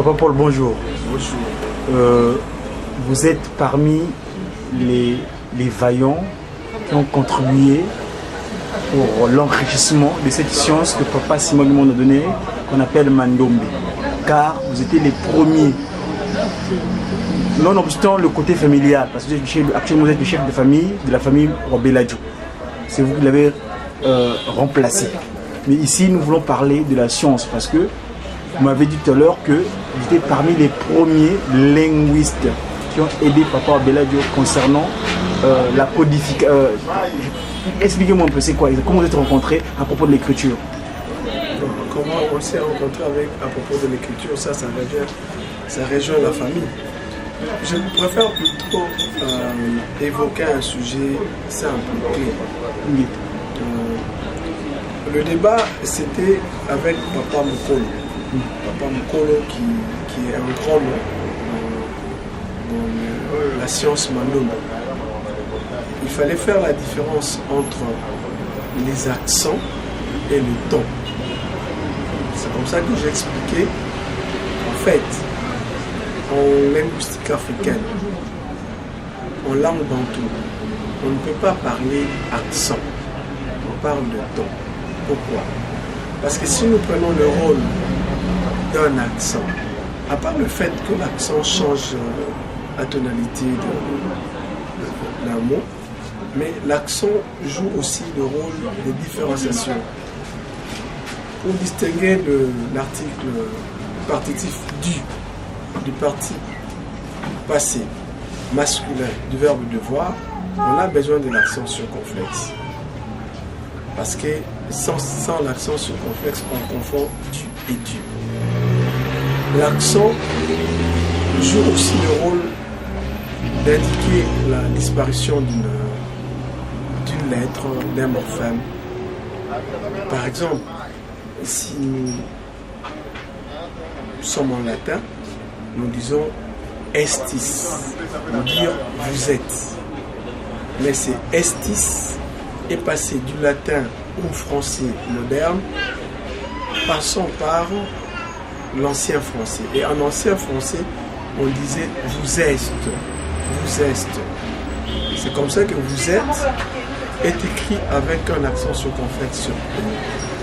Papa Paul, bonjour. Bonjour. Vous êtes parmi les vaillants qui ont contribué pour l'enrichissement de cette science que Papa Simon nous a donnée, qu'on appelle Mandombe. Car vous étiez les premiers, nonobstant le côté familial, parce que actuellement vous êtes le chef de famille de la famille Robeladjo. C'est vous qui l'avez remplacé. Mais ici, nous voulons parler de la science, parce que vous m'avez dit tout à l'heure que vous étiez parmi les premiers linguistes qui ont aidé Papa Robeladjo concernant la codification. Expliquez-moi un peu, c'est quoi, comment vous êtes rencontrés à propos de l'écriture? Comment on s'est rencontré à propos de l'écriture, ça rejoint la famille. Je préfère plutôt évoquer un sujet simple, clé. Oui. Le débat, c'était avec Papa Mukolo. Papa Mukolo qui est un grand nom dans la science Mandombe. Il fallait faire la différence entre les accents et le ton. C'est comme ça que j'ai expliqué. En fait, en linguistique africaine, en langue bantou, on ne peut pas parler accent, on parle de ton. Pourquoi? Parce que si nous prenons le rôle d'un accent, à part le fait que l'accent change la tonalité d'un mot, mais l'accent joue aussi le rôle de différenciation. Pour distinguer l'article partitif du parti passé masculin du verbe devoir, on a besoin de l'accent circonflexe. Parce que sans l'accent circonflexe, on confond tu et tu. L'accent joue aussi le rôle d'indiquer la disparition d'une lettre, d'un morphème. Par exemple, si nous sommes en latin, nous disons estis, nous dire vous êtes. Mais c'est estis est passé du latin au français moderne, passant par l'ancien français. Et en ancien français, on disait vous êtes, vous êtes. C'est comme ça que vous êtes est écrit avec un accent circonflexe sur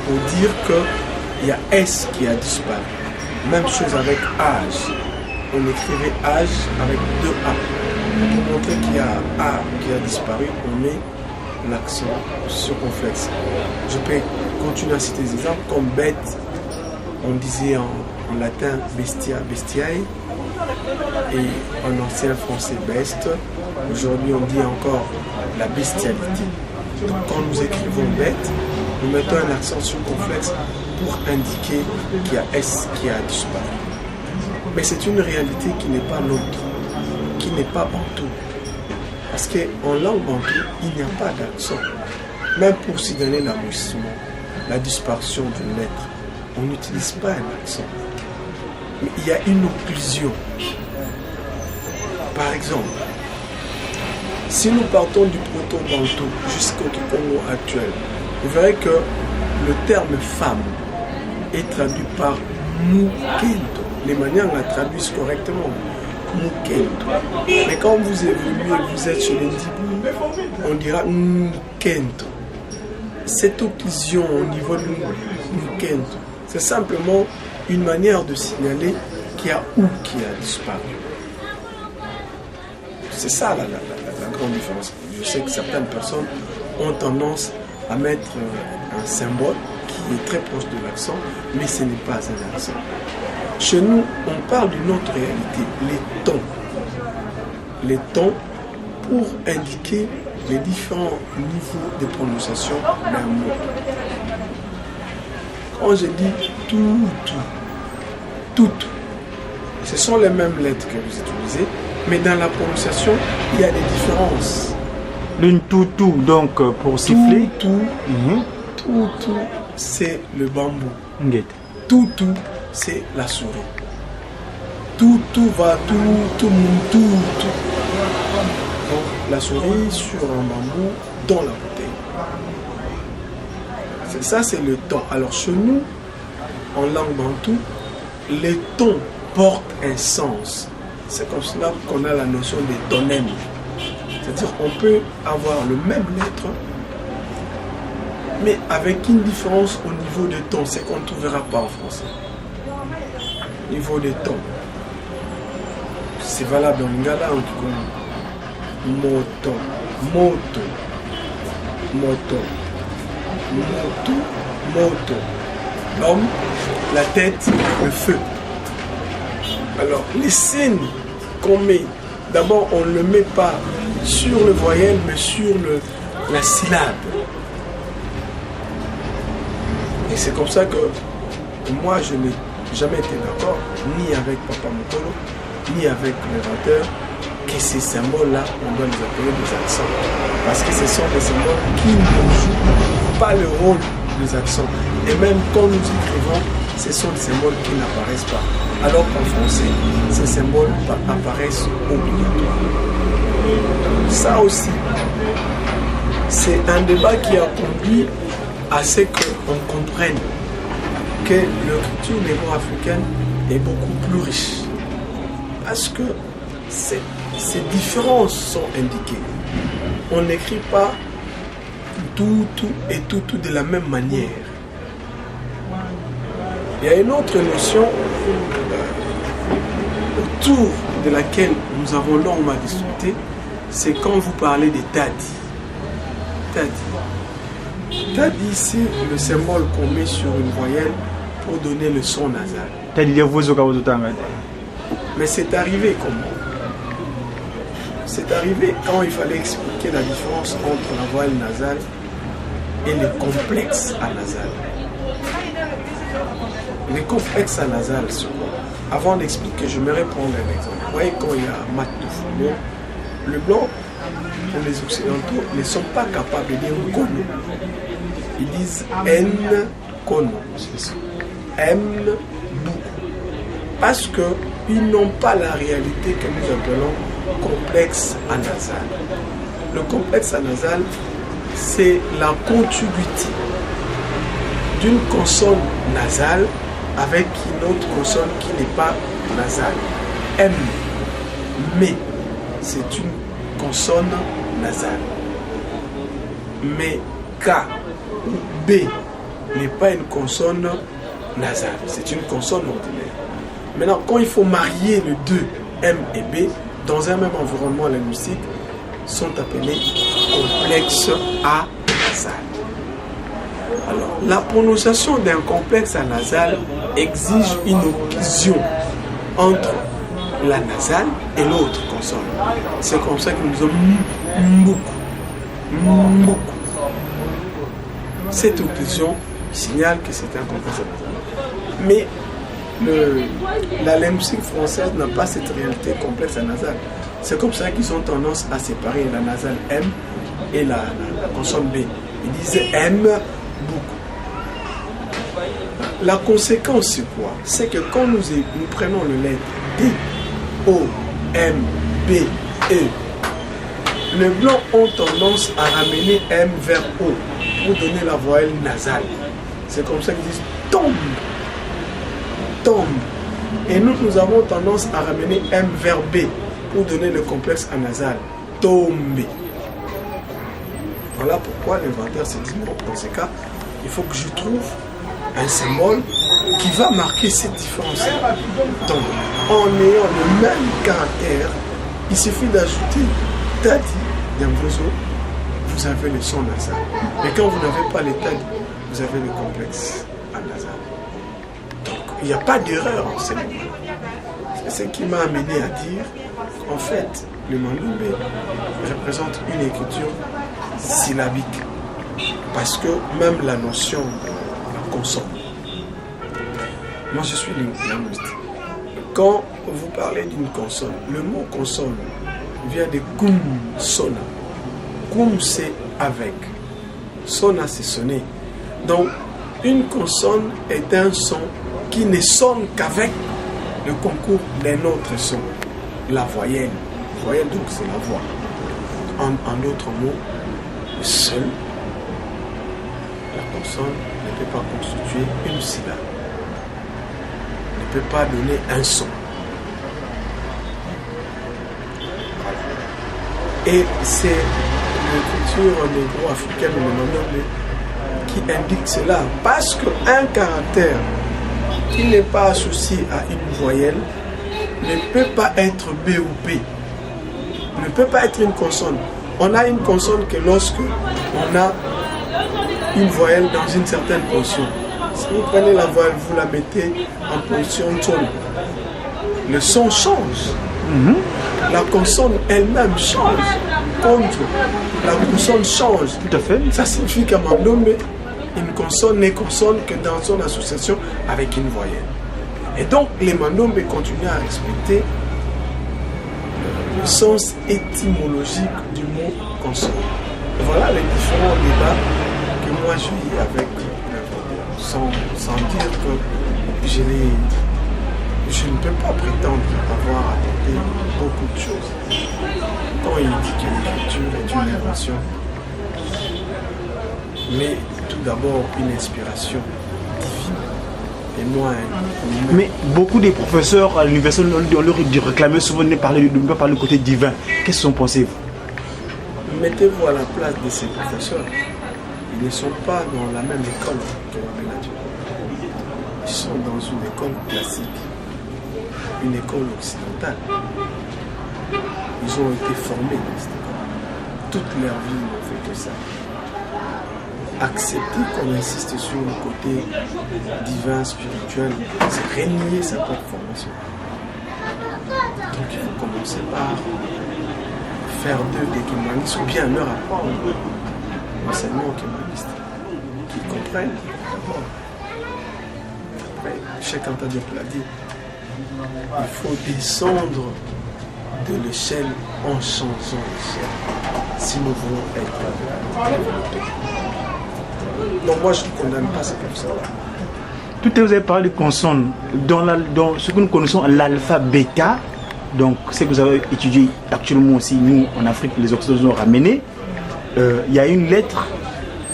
pour dire qu'il y a S qui a disparu. Même chose avec âge. On écrivait âge avec deux A. Pour montrer qu'il y a A qui a disparu, on met l'accent circonflexe. Je peux continuer à citer des exemples comme bête. On disait en latin bestia, bestiae. Et en ancien français best. Aujourd'hui on dit encore la bestialité. Donc quand nous écrivons bête, nous mettons un accent circonflexe pour indiquer qu'il y a S qui a disparu. Mais c'est une réalité qui n'est pas nôtre, qui n'est pas bantou. Parce qu'en langue bantou, il n'y a pas d'accent. Même pour signaler l'amouissement, la disparition d'une lettre, on n'utilise pas un accent. Mais il y a une occlusion. Par exemple, si nous partons du proto-bantou jusqu'au Congo actuel, vous verrez que le terme femme est traduit par mukento. Les manières la traduisent correctement. Mukento. Mais quand vous évoluez, vous êtes sur les Ndibou, on dira mukento. Cette occlusion au niveau de mukento, c'est simplement une manière de signaler qu'il y a ou qui a disparu. C'est ça la grande différence. Je sais que certaines personnes ont tendance à mettre un symbole qui est très proche de l'accent, mais ce n'est pas un accent. Chez nous, on parle d'une autre réalité, les tons. Les tons pour indiquer les différents niveaux de prononciation d'un mot. Quand je dis tout, ce sont les mêmes lettres que vous utilisez, mais dans la prononciation, il y a des différences. L'une tout, donc pour siffler. Tout, c'est le bambou. Tout, c'est la souris. Tout va, tout. Donc, la souris sur un bambou dans la bouteille. Ça, c'est le ton. Alors, chez nous, en langue bantou, les tons porte un sens. C'est comme cela qu'on a la notion des tonèmes. C'est-à-dire qu'on peut avoir le même lettre, mais avec une différence au niveau de ton. C'est qu'on ne trouvera pas en français. Niveau de ton. C'est valable en lingala, en tout cas. Moto, moto, moto, moto, moto. L'homme, la tête, le feu. Alors, les signes qu'on met, d'abord, on ne le met pas sur le voyelle, mais sur la syllabe. Et c'est comme ça que moi, je n'ai jamais été d'accord, ni avec Papa Mokolo, ni avec l'inventeur, que ces symboles-là, on doit les appeler des accents. Parce que ce sont des symboles qui ne jouent pas le rôle des accents. Et même quand nous écrivons, ce sont des symboles qui n'apparaissent pas. Alors qu'en français, ces symboles apparaissent obligatoirement. Ça aussi, c'est un débat qui a conduit à ce qu'on comprenne que l'écriture négro-africaine est beaucoup plus riche. Parce que ces différences sont indiquées. On n'écrit pas tout de la même manière. Il y a une autre notion autour de laquelle nous avons longuement discuté, c'est quand vous parlez des tadi. Tadi, c'est le symbole qu'on met sur une voyelle pour donner le son nasal. Mais c'est arrivé comment? C'est arrivé quand il fallait expliquer la différence entre la voyelle nasale et le complexe anasal. Les complexes anasales, c'est quoi? Avant d'expliquer, je me prendre un exemple. Vous voyez, quand il y a mat de foulon, le blanc, pour les occidentaux, ne sont pas capables de dire kono. Ils disent N kono. M beaucoup. Parce qu'ils n'ont pas la réalité que nous appelons complexe anasal. Le complexe anasal, c'est la contiguïté d'une consonne nasale avec une autre consonne qui n'est pas nasale. M, mais, c'est une consonne nasale. Mais K ou B n'est pas une consonne nasale, c'est une consonne ordinaire. Maintenant, quand il faut marier les deux, M et B, dans un même environnement linguistique, sont appelés complexes anasales. Alors, la prononciation d'un complexe anasal exige une occlusion entre la nasale et l'autre consonne. C'est comme ça que nous avons beaucoup. Cette occlusion signale que c'est un complexe anasal. Mais la linguistique française n'a pas cette réalité complexe anasale. C'est comme ça qu'ils ont tendance à séparer la nasale M et la consonne B. Ils disent M beaucoup. La conséquence, c'est quoi? C'est que quand nous prenons le lettre D, O, M, B, E, les blancs ont tendance à ramener M vers O pour donner la voyelle nasale. C'est comme ça qu'ils disent tombe. Et nous avons tendance à ramener M vers B pour donner le complexe anasal. Tombe. Voilà pourquoi l'inventeur s'est dit, bon, dans ces cas, il faut que je trouve un symbole qui va marquer cette différence. Donc, en ayant le même caractère, il suffit d'ajouter Tadi, Yambozo, vous avez le son nasal. Mais quand vous n'avez pas les Tadi, vous avez le complexe anasal. Donc, il n'y a pas d'erreur en ce moment. C'est ce qui m'a amené à dire qu'en fait, le Mandumbe représente une écriture syllabique. Parce que même la notion de la consonne. Moi, je suis linguiste. Quand vous parlez d'une consonne, le mot consonne vient de kum sona. Kum, c'est avec. Sona, c'est sonner. Donc, une consonne est un son qui ne sonne qu'avec le concours d'un autre son. La voyelle. Voyelle, donc, c'est la voix. En d'autres mots, seul, la consonne ne peut pas constituer une syllabe. Ne peut pas donner un son. Et c'est l'écriture négro-africaine de Mandombe qui indique cela. Parce qu'un caractère qui n'est pas associé à une voyelle ne peut pas être B ou P, ne peut pas être une consonne. On a une consonne que lorsque on a une voyelle dans une certaine position. Si vous prenez la voyelle, vous la mettez en position tone, le son change. La consonne elle-même change. Contre, la consonne change. Tout à fait. Ça signifie qu'à Mandombe, une consonne n'est consonne que dans son association avec une voyelle. Et donc, les Mandombe continuent à respecter le sens étymologique du mot consonne. Voilà les différents débats que moi je vis avec, sans dire que je ne peux pas prétendre avoir adopté beaucoup de choses. Quand il dit que l'écriture est une invention, mais tout d'abord une inspiration divine. Et moi, mais beaucoup de professeurs à l'université, on leur réclamait souvent de ne pas parler du côté divin. Qu'est-ce que vous pensez, vous? Mettez-vous à la place de ces professeurs. Ils ne sont pas dans la même école que Beladjo. Ils sont dans une école classique, une école occidentale. Ils ont été formés dans cette école. Toute leur vie, ils n'ont fait que ça. Accepter qu'on insiste sur le côté divin, spirituel, c'est renier sa propre formation. Donc il faut commencer par faire d'eux des kémanistes ou bien leur apprendre l'enseignement kémaniste, qu'ils comprennent d'abord. Après, Cheikh Anta Diop l'a dit, il faut descendre de l'échelle en changeant l'échelle si nous voulons être développés. Donc moi je ne condamne pas ces professeurs-là. Tout à l'heure vous avez parlé de consonnes. Dans ce que nous connaissons l'alpha bêta, donc ce que vous avez étudié actuellement aussi, nous en Afrique, les Occidentaux nous ont ramené, il y a une lettre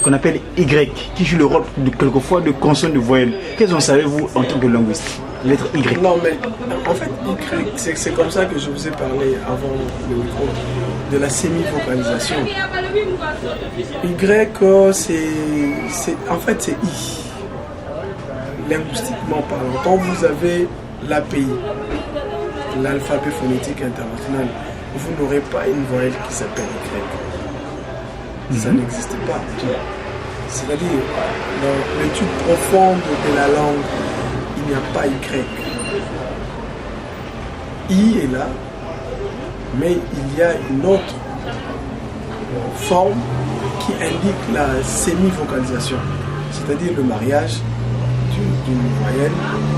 qu'on appelle Y, qui joue le rôle de, quelquefois de consonne de voyelle. Qu'est-ce que vous savez vous en tant que linguiste? Lettre Y. Non mais en fait Y, c'est comme ça que je vous ai parlé avant le micro, de la semi-vocalisation. Y, c'est en fait c'est I. Linguistiquement parlant, quand vous avez l'API, l'alphabet phonétique international, vous n'aurez pas une voyelle qui s'appelle Y. Ça n'existe pas. C'est-à-dire, dans l'étude profonde de la langue, il n'y a pas Y. I est là, mais il y a une autre forme qui indique la semi-vocalisation, c'est-à-dire le mariage d'une voyelle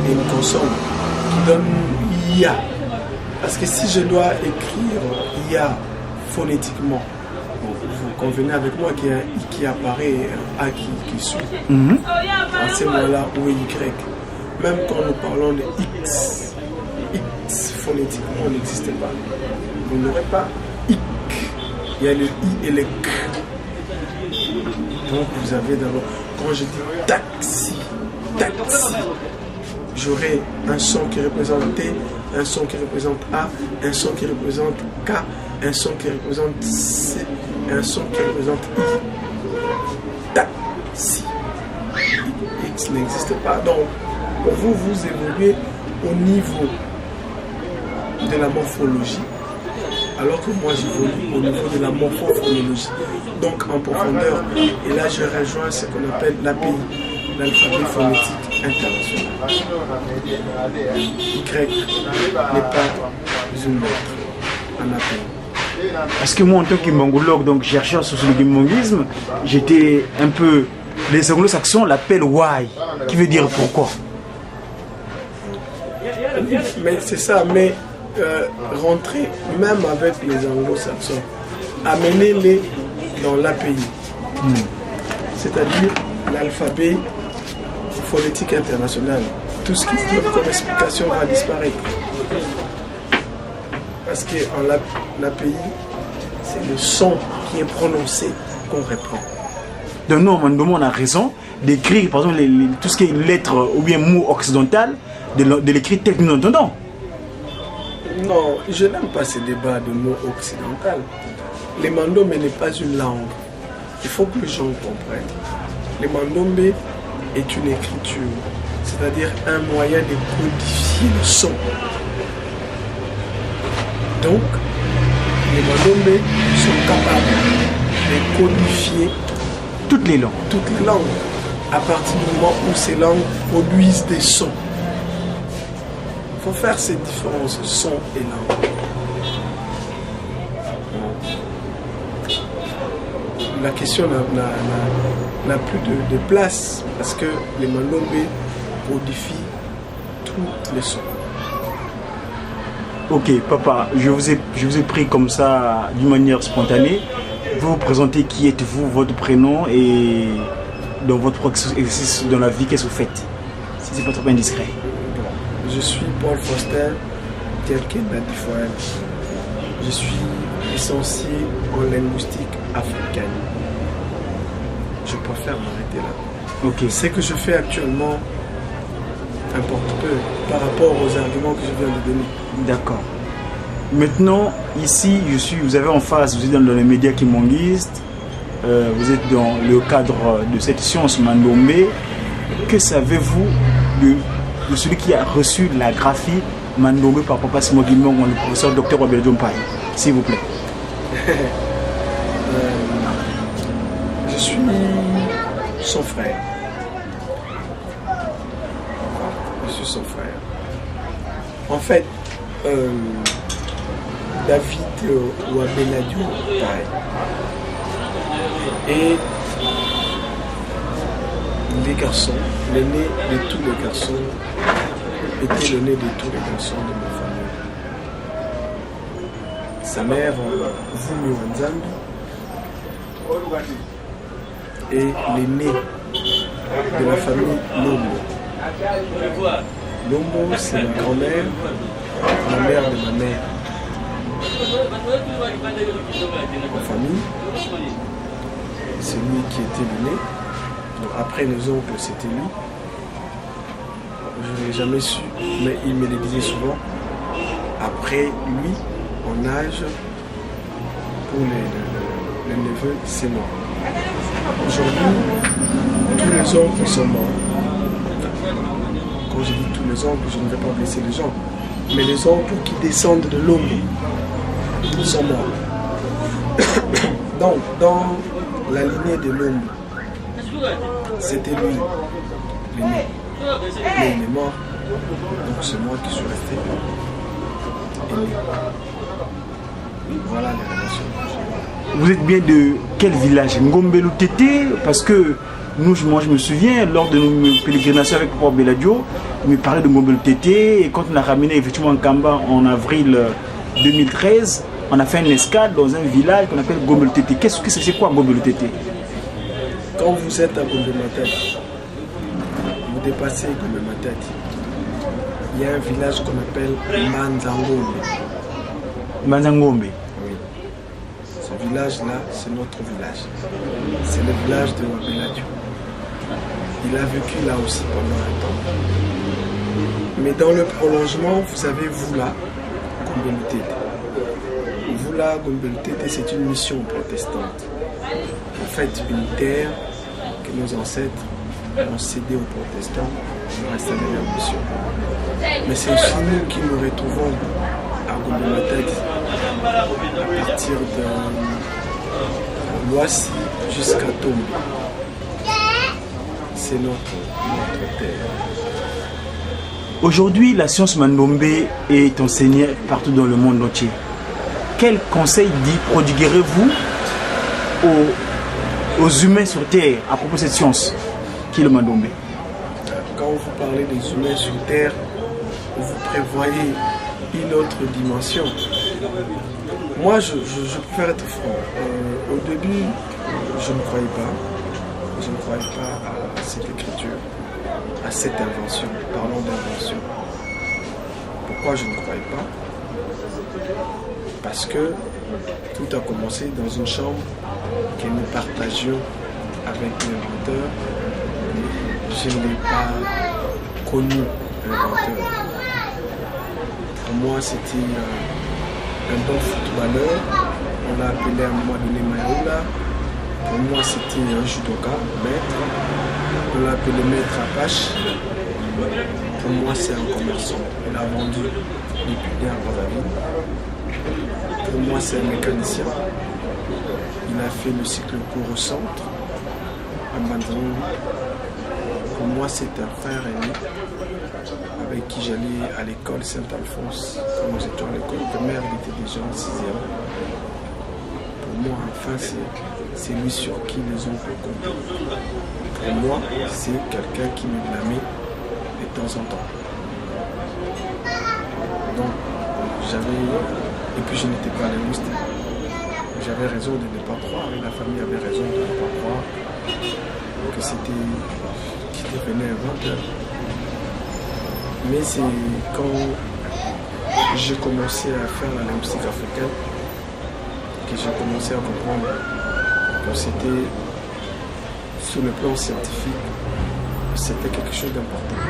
et une consonne qui donne IA. Parce que si je dois écrire IA phonétiquement, vous convenez avec moi qu'il y a un I qui apparaît et un A qui suit. À ce moment-là, où est Y? Même quand nous parlons de X, X phonétiquement n'existe pas. Vous n'aurez pas IK. Il y a le I et le K. Donc vous avez d'abord, quand je dis taxi, taxi, j'aurai un son qui représente T, un son qui représente A, un son qui représente K, un son qui représente C, un son qui représente I. Taxi. X n'existe pas. Donc, pour vous, vous évoluez au niveau de la morphologie, alors que moi j'évolue au niveau de la morphophonologie, donc en profondeur. Et là, je rejoins ce qu'on appelle l'API, l'alphabet phonétique international. Y n'est pas une lettre en API. Parce que moi, en tant qu'imongologue, donc chercheur sur le guimongisme, j'étais un peu. Les anglo-saxons l'appellent why, qui veut dire pourquoi. Mais c'est ça, mais rentrer même avec les anglo-saxons, amenez-les dans l'API, c'est-à-dire l'alphabet phonétique international. Tout ce qui se donne comme explication va disparaître. Parce qu'en l'API, c'est le son qui est prononcé qu'on reprend. Donc nous, on a raison d'écrire, par exemple, tout ce qui est lettres ou bien mots occidental, de l'écrire tel que nous l'entendons. Non, je n'aime pas ces débats de mots occidental. Les Mandombe n'est pas une langue. Il faut que les gens comprennent. Les Mandombe est une écriture, c'est-à-dire un moyen de codifier le son. Donc, les Mandombe sont capables de codifier toutes les langues. À partir du moment où ces langues produisent des sons. Il faut faire cette différence, son et langue. La question n'a plus de place parce que les Mandombe codifient tous les sons. Ok, papa, je vous ai pris comme ça d'une manière spontanée. Vous présentez qui êtes-vous, votre prénom et dans votre exercice dans la vie, qu'est-ce que vous faites? Si c'est pas trop indiscret. Je suis Paul Foster, quelqu'un d'Adifoel. Je suis licencié en linguistique africaine. Je préfère m'arrêter là. Ok. Ce que je fais actuellement importe peu par rapport aux arguments que je viens de donner. D'accord. Maintenant, ici, vous avez en face, vous êtes dans les médias kimonguistes, vous êtes dans le cadre de cette science Mandombe. Que savez-vous de celui qui a reçu la graphie Mandombe par Papa Simon Guimong, le professeur Dr Wabela Diompaye, s'il vous plaît? Je suis son frère. Je suis son frère. En fait, David Wabela Diompaye et les garçons, l'aîné de tous les garçons, était l'aîné de tous les garçons de ma famille. Sa mère, Vumi Wanzambi, est l'aîné de la famille Lombo. Lombo, c'est ma grand-mère, la mère de ma mère. Ma famille, c'est lui qui était l'aîné. Après les oncles, c'était lui. Je ne l'ai jamais su, mais il me le disait souvent. Après lui, en âge, pour les neveux, c'est moi. Aujourd'hui, tous les oncles sont morts. Quand je dis tous les oncles, je ne vais pas blesser les gens. Mais les oncles qui descendent de l'homme sont morts. Donc, dans la lignée de l'homme, c'était lui, l'aîné. Mais il est mort, donc c'est moi qui suis resté aîné. Voilà les relations. Vous êtes bien de quel village? Ngombelu Tété? Parce que moi je me souviens, lors de nos pérégrinations avec Papa Beladio, il me parlait de Ngombelu Tété, et quand on a ramené effectivement en Kamba en avril 2013, on a fait une escale dans un village qu'on appelle Ngombelu Tété. Qu'est-ce que c'est quoi Ngombelu Tété? Quand vous êtes à Gombe-Matadi, vous dépassez Gombe-Matadi, il y a un village qu'on appelle Manzangombe. Manzangombe. Oui. Ce village-là, c'est notre village. C'est le village de Wabela Dio. Il a vécu là aussi pendant un temps. Mais dans le prolongement, vous avez Voula, Ngombelu Tété. Voula, Ngombelu Tété, c'est une mission protestante. En fait, une terre que nos ancêtres ont cédée aux protestants pour installer leur mission. Mais c'est aussi nous qui nous retrouvons à Gombe-Matadi à partir de Loissy jusqu'à Tombe. C'est notre terre. Aujourd'hui, la science Mandombe est enseignée partout dans le monde entier. Quel conseil prodiguerez-vous aux humains sur Terre à propos de cette science qui est le Mandombe? Quand vous parlez des humains sur Terre, vous prévoyez une autre dimension. Moi, je préfère être franc. Au début, je ne croyais pas. Je ne croyais pas à cette écriture, à cette invention. Parlons d'invention. Pourquoi je ne croyais pas? Parce que tout a commencé dans une chambre que nous partagions avec l'inventeur. Je n'ai pas connu l'inventeur. Pour moi, c'était un bon footballeur On l'a appelé à un moment donné Mayoula. Pour moi, c'était un judoka, maître. On l'a appelé maître Apache. Pour moi, c'est un commerçant. Il a vendu des pulls à Brazzaville. Pour moi, c'est un mécanicien. Il a fait le cycle court au centre, à Manzanou. Pour moi, c'est un frère aîné avec qui j'allais à l'école Saint-Alphonse. Quand nous étions à l'école primaire, il était déjà en 6e. Pour moi, enfin, c'est lui sur qui les oncles comptent. Pour moi, c'est quelqu'un qui me blâmait de temps en temps. Donc, et puis je n'étais pas linguiste. J'avais raison de ne pas croire, et la famille avait raison de ne pas croire que c'était devenu inventeur. Mais c'est quand j'ai commencé à faire la linguistique africaine que j'ai commencé à comprendre que c'était, sur le plan scientifique, c'était quelque chose d'important.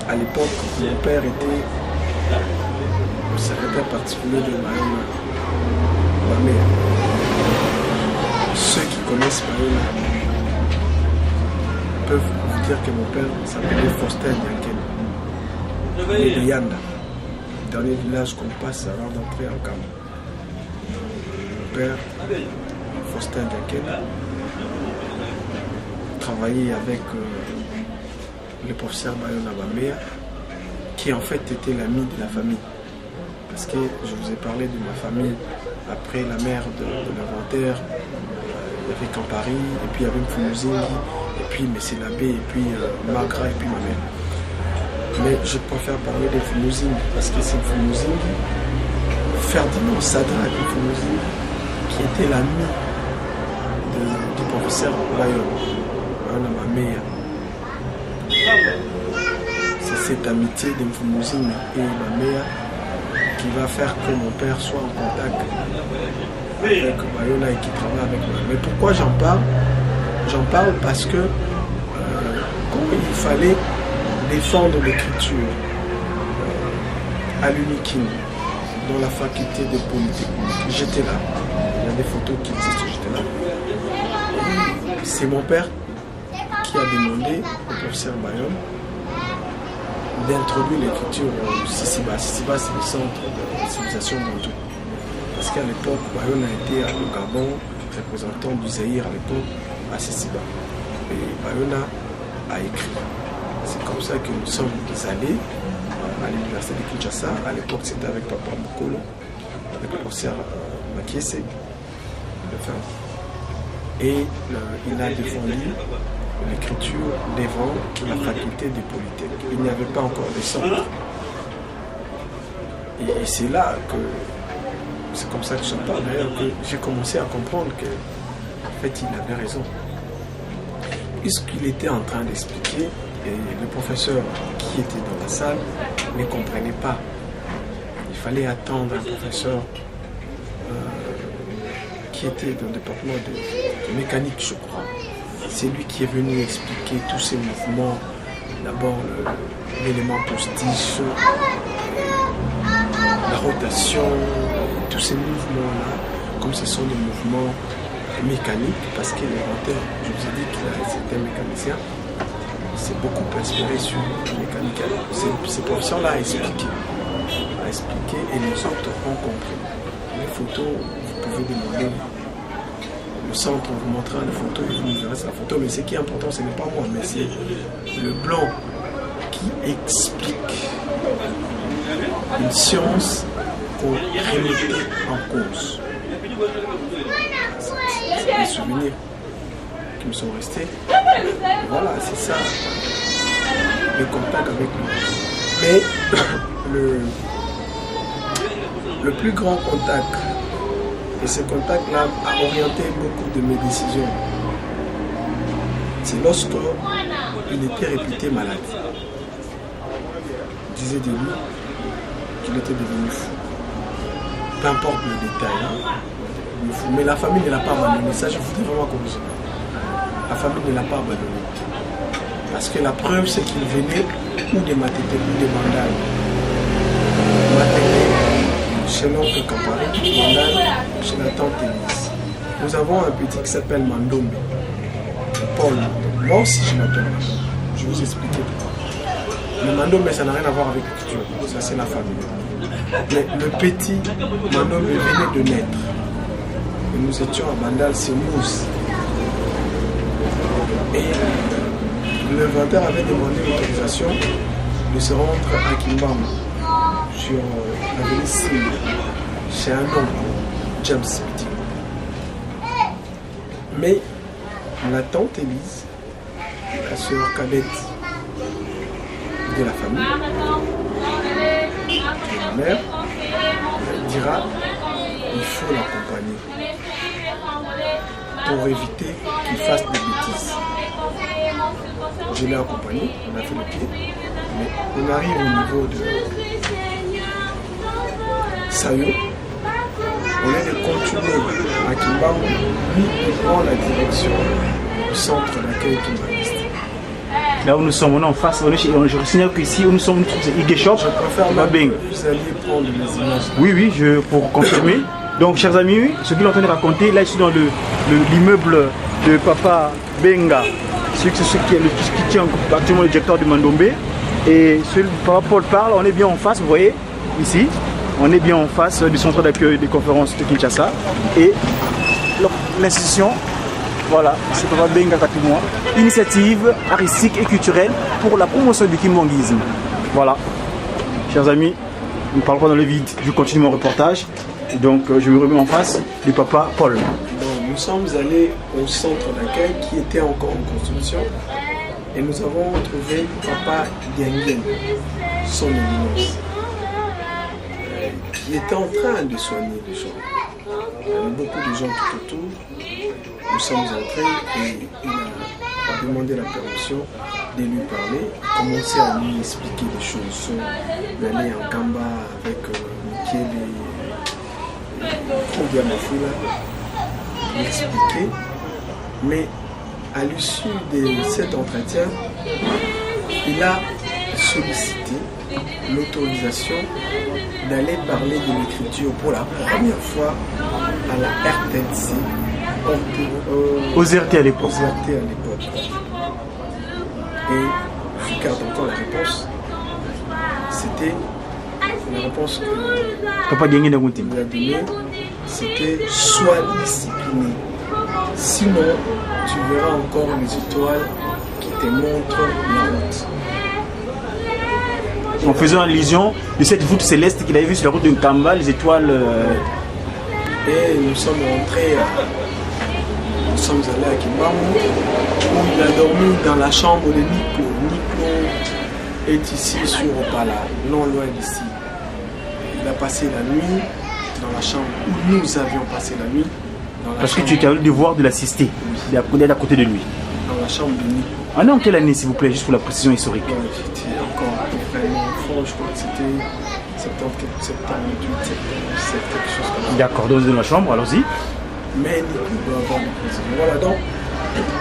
À l'époque, mon père était le secrétaire particulier de ma mère. Ceux qui connaissent Mayola peuvent vous dire que mon père s'appelait Faustin Yanken. Il est de Yanda, le dernier village qu'on passe avant d'entrer en Cameroun. Mon père, Faustin Yanken, travaillait avec le professeur Mayola Bamea, qui en fait était l'ami de la famille. Parce que je vous ai parlé de ma famille après la mère de l'inventaire. Il y avait Campari, et puis il y avait Mfumuzingi, et puis Messie Labbé, et puis Magra, et puis ma mère. Mais je préfère parler de Mfumuzingi, parce que c'est Mfumuzingi, Ferdinand Sadra et Mfumuzingi, qui était l'ami du professeur Bayon, ma mère. C'est cette amitié de Mfumuzingi et ma mère qui va faire que mon père soit en contact avec Mayola et qui travaille avec moi. Mais pourquoi j'en parle? J'en parle parce que quand il fallait défendre l'écriture à l'UNIKIN, dans la faculté de Polytechnique, j'étais là. Il y a des photos qui existent, j'étais là. C'est mon père qui a demandé au professeur Bayon d'introduire l'écriture au Sisiba. Sisiba, c'est le centre de civilisation bantou. Parce qu'à l'époque, Bayon a été au Gabon, représentant du Zaïre à l'époque, à Sisiba. Et Bayon a écrit. C'est comme ça que nous sommes allés à l'université de Kinshasa. À l'époque, c'était avec Papa Mokolo, avec le professeur Makiese. Et il a défendu l'écriture devant la faculté de Polytech. Il n'y avait pas encore de centre. Et c'est là que, c'est comme ça que j'en parle d'ailleurs, que j'ai commencé à comprendre que, en fait, il avait raison. Puisqu'il était en train d'expliquer, et le professeur qui était dans la salle ne comprenait pas. Il fallait attendre un professeur qui était dans le département de mécanique, je crois. C'est lui qui est venu expliquer tous ces mouvements. D'abord l'élément postiche, la rotation, tous ces mouvements-là, comme ce sont des mouvements mécaniques, parce que l'inventeur, je vous ai dit qu'il était un mécanicien, s'est beaucoup inspiré sur la mécanique. Ces professeurs-là a expliqué, et les autres ont compris. Les photos, vous pouvez demander. Le centre vous montrera la photo et vous verrez la photo, mais ce qui est important, ce n'est pas moi, mais c'est le blanc qui explique une science qu'on remettait en cause. C'est des souvenirs qui me sont restés. Voilà, c'est ça, le contact avec lui. Mais le plus grand contact, et ce contact-là a orienté beaucoup de mes décisions. C'est lorsque il était réputé malade. On disait de lui qu'il était devenu fou. Peu importe le détail, fou. Mais la famille ne l'a pas abandonné. Ça, je voudrais vraiment corriger. La famille ne l'a pas abandonné. Parce que la preuve, c'est qu'il venait ou de Matete ou de Bandal. Matete, chez l'oncle Campari, Mandal, chez la tante Élise. Nous avons un petit qui s'appelle Mandombe. Paul. Moi aussi je m'appelle Mandombe. Je vais vous expliquer pourquoi. Le Mandombe, ça n'a rien à voir avec la culture. Ça c'est la famille. Mais le petit Mandombe venait de naître. Et nous étions à Mandal, c'est Mousse. Et l'inventeur avait demandé l'autorisation de se rendre à Kimbama, sur l'avenue Sim, chez un homme, James Petit. Mais la tante Élise, la sœur cadette de la famille, de la mère, dira il faut l'accompagner pour éviter qu'il fasse des bêtises. Je l'ai accompagné, on a fait le pied, mais on arrive au niveau de Sayo. On est de continuer à Kimbambo, lui il prend la direction du centre d'accueil kimbaniste. Là où nous sommes, on est en face, je signale qu'ici où nous sommes, c'est Ige Shop. Je préfère même que vous alliez prendre les images. Oui, pour confirmer. Donc, chers amis, ce qu'il est en train de raconter, là, je suis dans l'immeuble de Papa Benga, ce qui tient actuellement le directeur de Mandombe. Et ce Papa Paul parle, on est bien en face, vous voyez, ici, on est bien en face du centre d'accueil des conférences de Kinshasa. Et l'institution, voilà, c'est Papa Benga Katoumoua, initiative artistique et culturelle pour la promotion du kimbanguisme. Voilà, chers amis, nous ne parlons pas dans le vide, je continue mon reportage. Donc je me remets en face du Papa Paul. Donc, nous sommes allés au centre d'accueil qui était encore en construction et nous avons trouvé Papa Diengen, son éminence, qui était en train de soigner les gens. Il y avait beaucoup de gens tout autour. Nous sommes entrés et il a demandé la permission de lui parler, commencer à lui expliquer les choses, d'aller en Kamba avec Mickey bien ma fille là, m'expliquer, mais à l'issue de cet entretien, il a sollicité l'autorisation d'aller parler de l'écriture pour la première fois à la RTNC, aux RT à l'époque. Et je garde encore la réponse. C'était la réponse que Papa Diengen nous a donnée, c'était sois discipliné. Sinon, tu verras encore les étoiles qui te montrent la route. En faisant allusion de cette voûte céleste qu'il avait vue sur la route de Nkamba, les étoiles. Et nous sommes rentrés, nous sommes allés à Kimbambo, où il a dormi dans la chambre de Nico. Nico est ici sur Opala, non loin d'ici. Il a passé la nuit dans la chambre où nous avions passé la nuit. Parce que tu étais le devoir de l'assister, d'être à côté de lui. Dans la chambre de Nico. Ah non, quelle année s'il vous plaît, juste pour la précision historique? J'étais encore à peu près enfant, je crois que c'était 78, 77, quelque chose comme ça. D'accord, donc dans la chambre, allons-y. Mais Nico doit avoir des précisions. Voilà, donc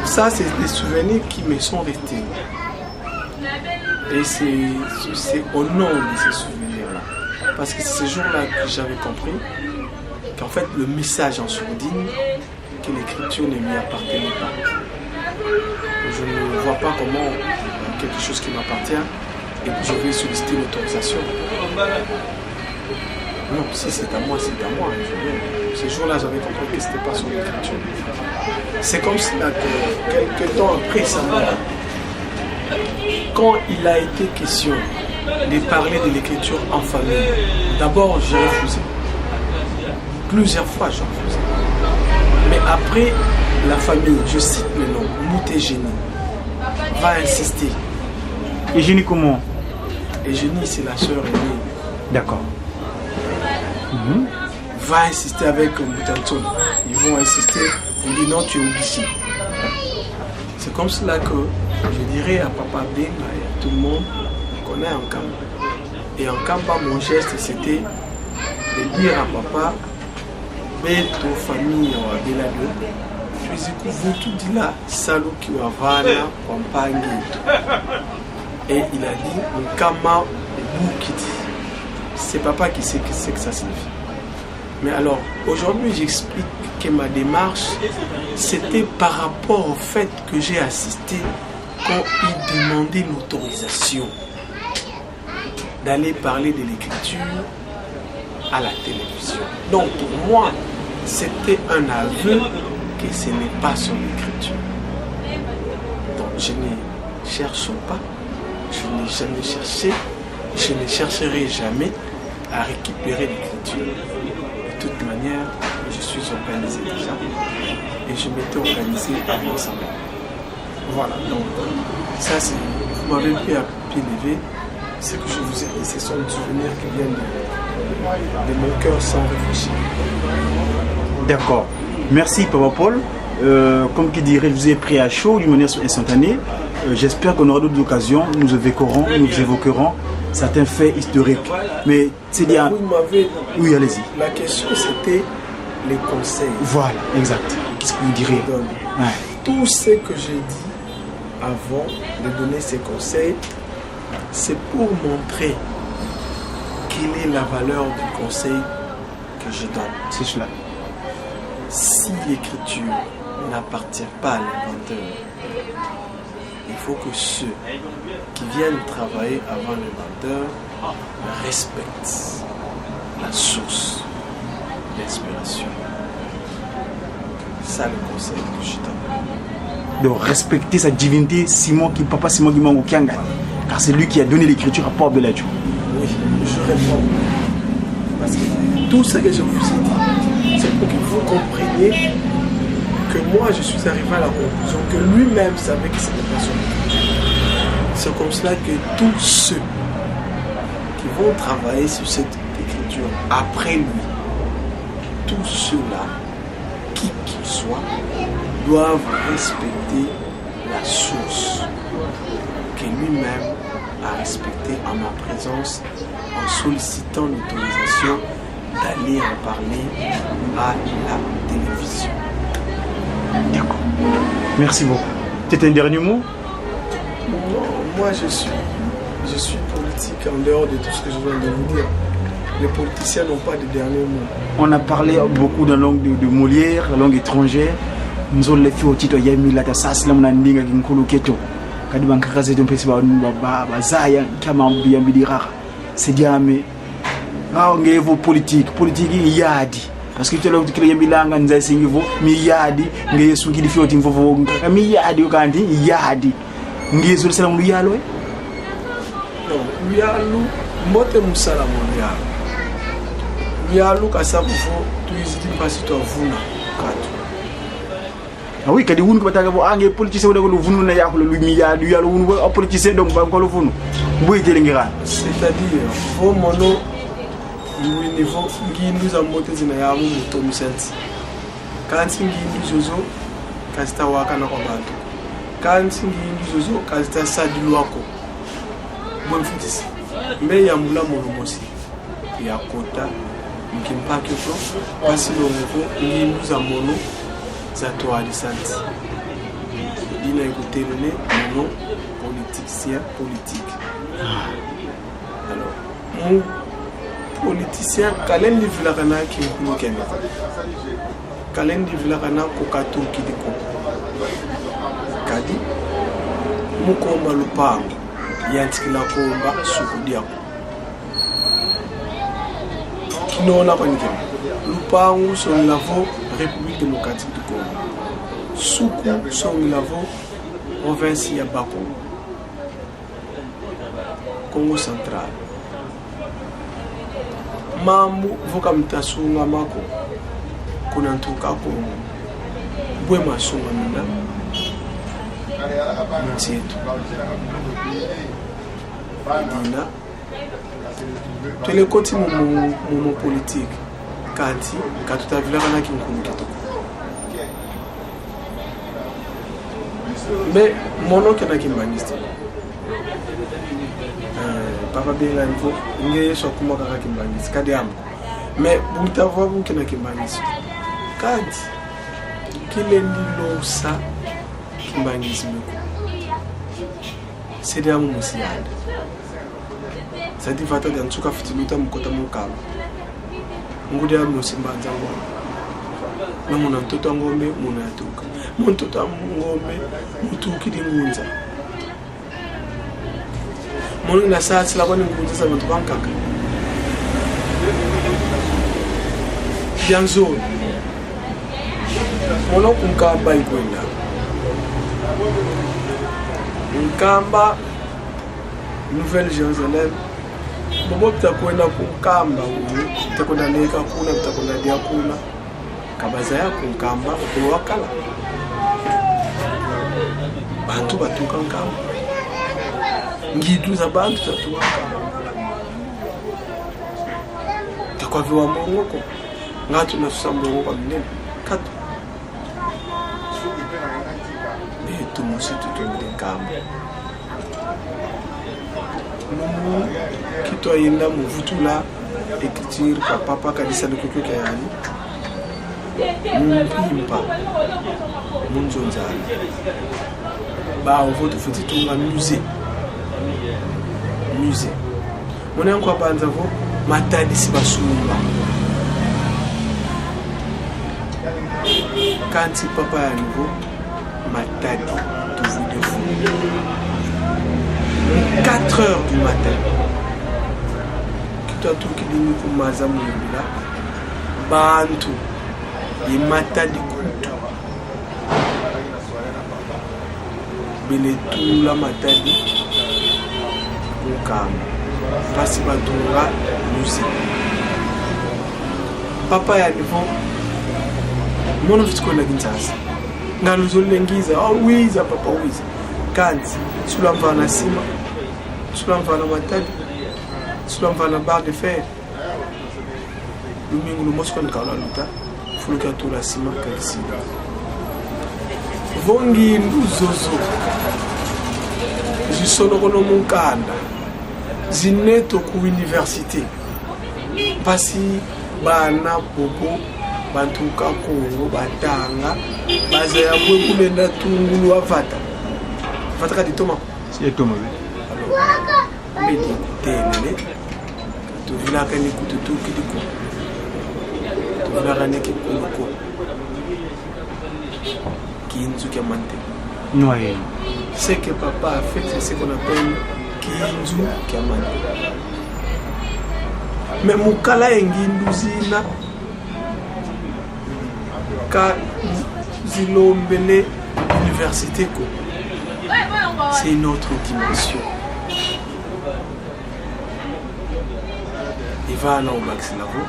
ça c'est des souvenirs qui me sont restés. Et c'est au nom de ces souvenirs-là. Parce que c'est ce jour-là que j'avais compris qu'en fait le message en sourdine, que l'écriture ne lui appartenait pas. Je ne vois pas comment quelque chose qui m'appartient et que je vais solliciter l'autorisation. Non, si c'est à moi, c'est à moi. Ce jour-là, j'avais compris que ce n'était pas son écriture. C'est comme cela que quelques temps après sa mort, quand il a été question de parler de l'écriture en famille, d'abord j'ai refusé. Plusieurs fois j'ai refusé. Mais après, la famille, je cite le nom, Moutégénie, va insister. Et Génie comment? Eugénie, c'est la sœur aînée. D'accord. Va insister avec Moutanton. Ils vont insister. On dit non, tu es ici. C'est comme cela que je dirais à Papa Ben et à tout le monde qu'on est en Kamba. Et en Kamba, mon geste, c'était de dire à Papa, Beto famille en Abelado, puis vous tout dit là, Salou qui va vana, Wampangi. Et il a dit, Nkama Boukiti. C'est Papa qui sait ce que ça signifie. Mais alors, aujourd'hui, j'explique que ma démarche, c'était par rapport au fait que j'ai assisté quand ils demandaient l'autorisation d'aller parler de l'écriture à la télévision. Donc, pour moi, c'était un aveu que ce n'est pas son écriture. Donc, je ne cherche pas, je n'ai jamais cherché, je ne chercherai jamais à récupérer l'écriture. De toute manière, je suis organisé déjà et je m'étais organisé avant ça. Voilà, donc ça c'est, vous m'avez pris à pied levé, ce que je vous ai dit, ce sont des souvenirs qui viennent de mon cœur sans réfléchir. D'accord, merci Papa Paul. Comme qui dirait, je vous ai pris à chaud d'une manière instantanée. J'espère qu'on aura d'autres occasions, nous évoquerons certains faits historiques. Mais c'est bien. Oui, allez-y. La question c'était les conseils. Voilà, exact. Qu'est-ce que vous direz? Ouais. Tout ce que j'ai dit avant de donner ces conseils, c'est pour montrer quelle est la valeur du conseil que je donne. C'est cela. Si l'écriture n'appartient pas à l'inventeur, il faut que ceux qui viennent travailler avant l'inventeur respectent la source d'inspiration. C'est ça le conseil que je donne. De respecter sa divinité, Papa Simon Kimango Kianga, car c'est lui qui a donné l'écriture à Port Beladjo. Oui, je réponds. Parce que tout ce que je vous ai dit, c'est pour que vous compreniez que moi je suis arrivé à la conclusion que lui-même savait que c'était pas son écriture. C'est comme cela que tous ceux qui vont travailler sur cette écriture après lui, tous ceux-là, qui qu'ils soient, doivent respecter la source que lui-même a respectée en ma présence, en sollicitant l'autorisation d'aller en parler à la télévision. D'accord. Merci beaucoup. C'est un dernier mot? Moi, je suis politique en dehors de tout ce que je viens de vous dire. Les politiciens n'ont pas de dernier mot. On a parlé beaucoup de la langue de Molière, la langue étrangère. Nous avons fait au titre de Yamila Tassas, la Mnandinga Ginkolo Keto. Kadiban Kakaze de Pesiba Bazaya, Kamambi Yambidira. C'est diamé. On est vos politiques. Politique, il y a dit. Parce que tu as l'autre qui est Yambilanga, Nzai Singivo, Miyadi, Ngesu qui fait au Timvo, Miyadi, Kandi, Yadi. Ngesu, c'est un Yalo. Non, Yalo, Mote Moussala, mon Yalo. Yalo, Kassabufo, tu n'hésites pas si tu as vu. Ah oui, quand vous avez des politiciens qui ont venu à la politicien donc c'est-à-dire, vos monos, niveau qui nous a monté dans la rue de Tom Sens. Quand il y a des choses, quand il y a des choses, quand il y a des choses, quand il y a des choses, bon fils, mais il y a moula mono aussi. Il y a quota, il y a pas que ça, parce que nous nous a mono. Toi de santé. Il a écouté le nez, non politicien politique. Alors, mon politicien, Kalen de Villarana qui est venu Kenya. Kalen de Villarana Kokato qui déco. Kadi, Mukomba Lupa, Yantikila Komba, Sukudia. Kino la panique. Lupa, son lavo. République démocratique du Congo. Soukou Songilavo, province Yabako, Congo central. Mambu Vokamita Sunga Mako, Kunantuka Congo, Bwema Sunga Nanda, Mtietu, Dina. Tous les côtés mon politique. Quand tu as vu la rana qui me connaît. Mais mon nom qui est un maniste. Papa Béla, il y a un choc comme un maniste. Mais vous t'avez vu qu'il y a un maniste. Quand il est l'eau ça qui maniste. C'est des amours aussi. Ça dit que tu as fait un truc à faire. ngudi ya musimba nzango na muna mtoto ngombe muna atuka mtoto ngombe mutuki dingunza muna na sasa la kwani ngunza za mtu bankaka yanzo muna kunkamba ikwenda nkamba Nouvelle-Jérusalem bobo mtakwenda kukamba huyu mtakwenda neka kuna mtakwenda dia kuna kabaza yako nkamba wakala bantu batuka nkamba ngidu za bantu tatuka takwa viwa mbongoko ngatu na susambongoko minene katu betu musitu tuende nkamba Numu kito ayenda muvutula écriture kwa papa kadisa likuku kayani mumpa munzonzana ba uvotu futitunga musée mwana yangu abanza vo matadi sibasumba kanti papa ya nouveau matadi tuvude fou 4 heures du matin kita tu kidini kumaza mulila bantu matadi kuntu bele tula matadi kukama pasi batunga musique papa ya niveau mono fitiko na kintsasa ngaluzolengiza wiza papa wiza kanti sulamvana sima sulamvana matadi sulamvana barre de fer lumingu lumosko nkala luta fuluka tula sima kalisi vongi nduzozo zisono kono munkanda zineto ku université pasi bana bobo bantuka Kongo batanga baza ya kulenda tungulu avata vata ka ditoma si toma we alors medi tene to vila ka ni kututu kidiko to vila ka ni kikuko kinzu kia mante noyé ce que papa a fait c'est ce qu'on appelle kinzu kia mante mais mukala enginduzina ka zilombele université ko c'est une autre dimension Ivana au Max Lavo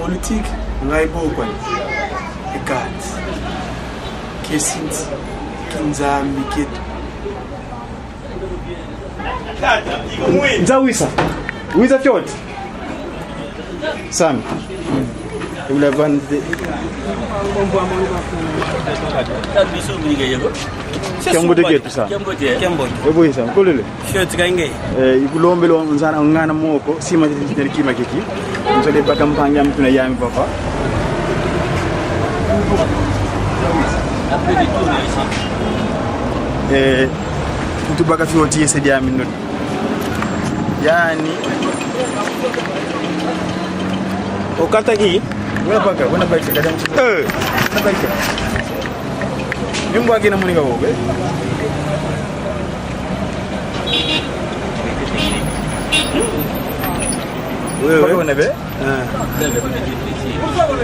politique ngaibo kwani ekat kesinti kinzambi ketu nzawisa wiza fyoti sami ula vande Kembo de getu sa. Kembo. Ebo isa kolele. Shoti kange. Ikulombe lo nzana ngana moko sima tiri kima kiki. Nzole baka mpanga mtuna yami papa. Après du tour ici. Mtu baka fioti yese diami not. Yani okata hii wana baka kada mtu. Na baka. Nyumba yake na muninga wobe. Wewe wana be?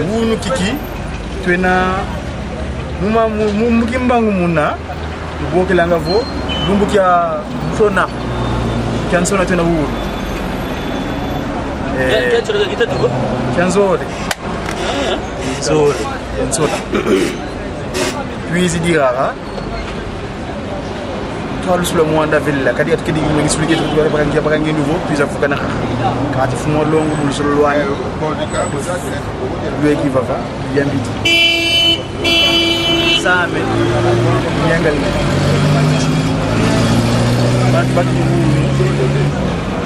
Munu kiki twena muma mukimbangu muna ngokilanga vo lumbu kya sona kansona twena wuru. Kya kitatuko? Kanzore. Zore. Nsona. Puis dirara tolu sur le mois villa kadi at kedi ngi expliquer to ba ngi nouveau puis afuka na kati fumo longo bul sur loi lui qui va va bien vite ça mais nyangal bat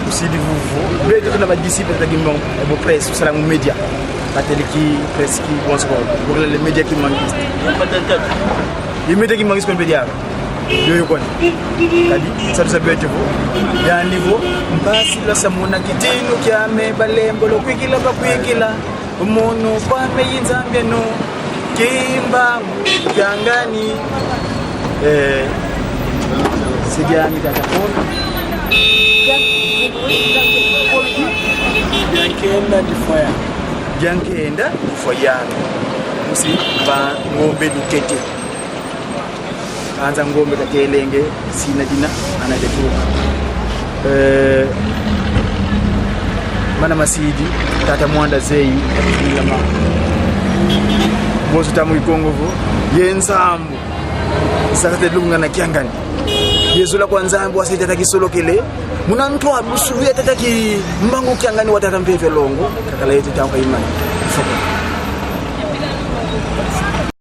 aussi di vous be to na ba disciple da gimon e bo presse sera un média la télé qui presse qui bon sport pour les médias qui manquent les médias qui manquent média yoyo kona kadi satu sabetevo yandivo mpasi la samuna kitino kyame balembo lokwikila bakwikila umuntu kwame yinzambye no kimba kyangani sijani takapona Jankenda difaya. Jankenda difayano. Musi ba ngombe dukete. Kanza ngombe katelenge sina jina anajetuka. Mana masidi tata mwanda zei lama. Bozu tamu ikongovo yensambu. Sakate lunga na kiangani. Yesu la kwanza ambu asita takisolo kele. Muna mtu wa musuya tataki mbangu kiangani watata mpeve longo kakala yetu tawaka imani.